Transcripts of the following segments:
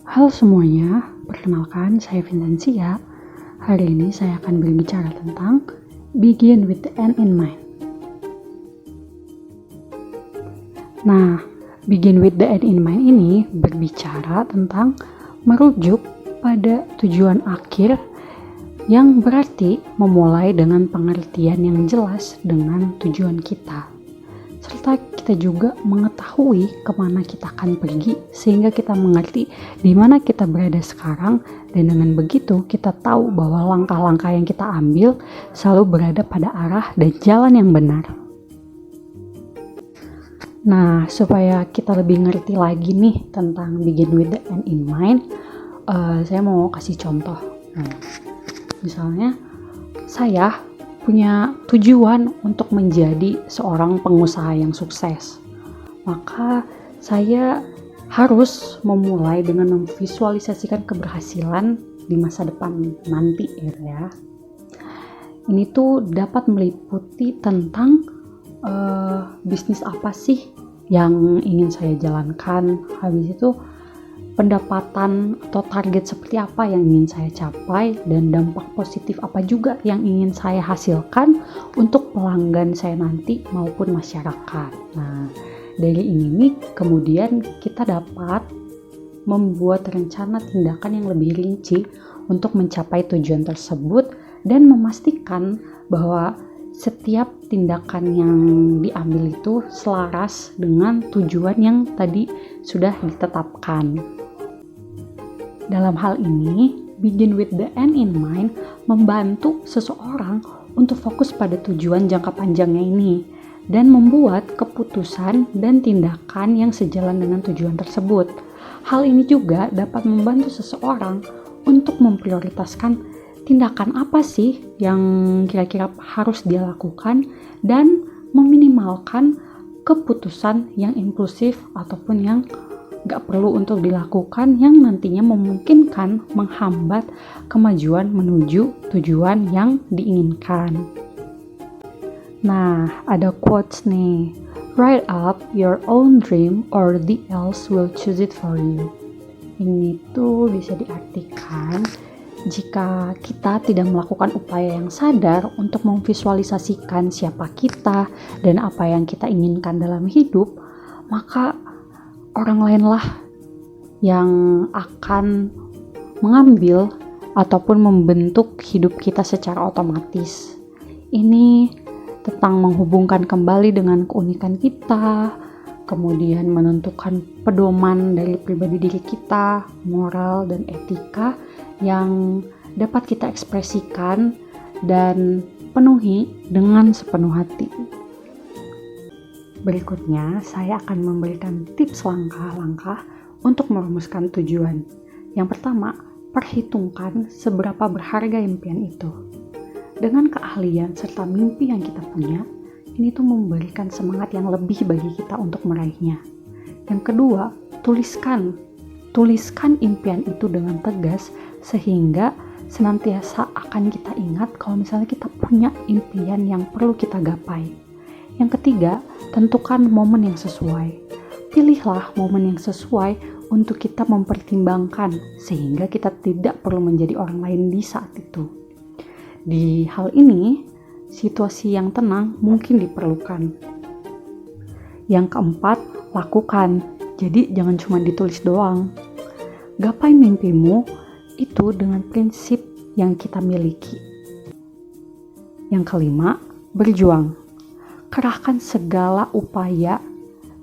Halo semuanya, perkenalkan saya Vincentia. Hari ini saya akan berbicara tentang Begin with the End in Mind. Nah, Begin with the End in Mind ini berbicara tentang merujuk pada tujuan akhir yang berarti memulai dengan pengertian yang jelas dengan tujuan kita. Serta kita juga mengetahui kemana kita akan pergi sehingga kita mengerti di mana kita berada sekarang, dan dengan begitu kita tahu bahwa langkah-langkah yang kita ambil selalu berada pada arah dan jalan yang benar. Nah, supaya kita lebih ngerti lagi nih tentang Begin with the End in Mind, saya mau kasih contoh. Nah, misalnya saya punya tujuan untuk menjadi seorang pengusaha yang sukses. Maka saya harus memulai dengan memvisualisasikan keberhasilan di masa depan nanti gitu ya. Ini tuh dapat meliputi tentang bisnis apa sih yang ingin saya jalankan, habis itu pendapatan atau target seperti apa yang ingin saya capai, dan dampak positif apa juga yang ingin saya hasilkan untuk pelanggan saya nanti maupun masyarakat. Nah, dari ini nih kemudian kita dapat membuat rencana tindakan yang lebih rinci untuk mencapai tujuan tersebut dan memastikan bahwa setiap tindakan yang diambil itu selaras dengan tujuan yang tadi sudah ditetapkan. Dalam hal ini, Begin with the End in Mind membantu seseorang untuk fokus pada tujuan jangka panjangnya ini dan membuat keputusan dan tindakan yang sejalan dengan tujuan tersebut. Hal ini juga dapat membantu seseorang untuk memprioritaskan tindakan apa sih yang kira-kira harus dia lakukan dan meminimalkan keputusan yang impulsif ataupun yang gak perlu untuk dilakukan yang nantinya memungkinkan menghambat kemajuan menuju tujuan yang diinginkan. Nah, ada quotes nih. Write up your own dream or the else will choose it for you. Ini tuh bisa diartikan jika kita tidak melakukan upaya yang sadar untuk memvisualisasikan siapa kita dan apa yang kita inginkan dalam hidup, maka orang lainlah yang akan mengambil ataupun membentuk hidup kita secara otomatis. Ini tentang menghubungkan kembali dengan keunikan kita, kemudian menentukan pedoman dari pribadi diri kita, moral dan etika yang dapat kita ekspresikan dan penuhi dengan sepenuh hati. Berikutnya, saya akan memberikan tips langkah-langkah untuk merumuskan tujuan. Yang pertama, perhitungkan seberapa berharga impian itu. Dengan keahlian serta mimpi yang kita punya, ini tuh memberikan semangat yang lebih bagi kita untuk meraihnya. Yang kedua, tuliskan impian itu dengan tegas sehingga senantiasa akan kita ingat kalau misalnya kita punya impian yang perlu kita gapai. Yang ketiga, tentukan momen yang sesuai. Pilihlah momen yang sesuai untuk kita mempertimbangkan sehingga kita tidak perlu menjadi orang lain di saat itu. Di hal ini, situasi yang tenang mungkin diperlukan. Yang keempat, lakukan. Jadi jangan cuma ditulis doang. Gapai mimpimu itu dengan prinsip yang kita miliki. Yang kelima, berjuang. Kerahkan segala upaya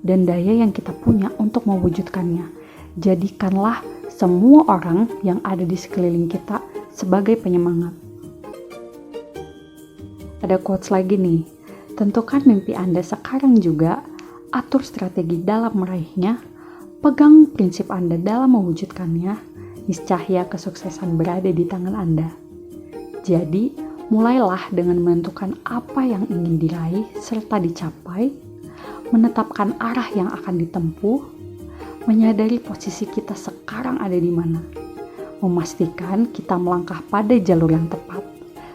dan daya yang kita punya untuk mewujudkannya. Jadikanlah semua orang yang ada di sekeliling kita sebagai penyemangat. Ada quotes lagi nih. Tentukan mimpi Anda sekarang juga, atur strategi dalam meraihnya, pegang prinsip Anda dalam mewujudkannya, niscaya kesuksesan berada di tangan Anda. Jadi, mulailah dengan menentukan apa yang ingin diraih serta dicapai, menetapkan arah yang akan ditempuh, menyadari posisi kita sekarang ada di mana, memastikan kita melangkah pada jalur yang tepat.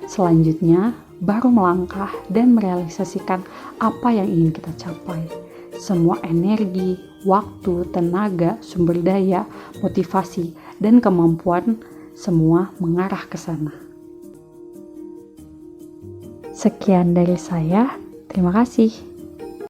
Selanjutnya, baru melangkah dan merealisasikan apa yang ingin kita capai. Semua energi, waktu, tenaga, sumber daya, motivasi, dan kemampuan semua mengarah ke sana. Sekian dari saya, terima kasih.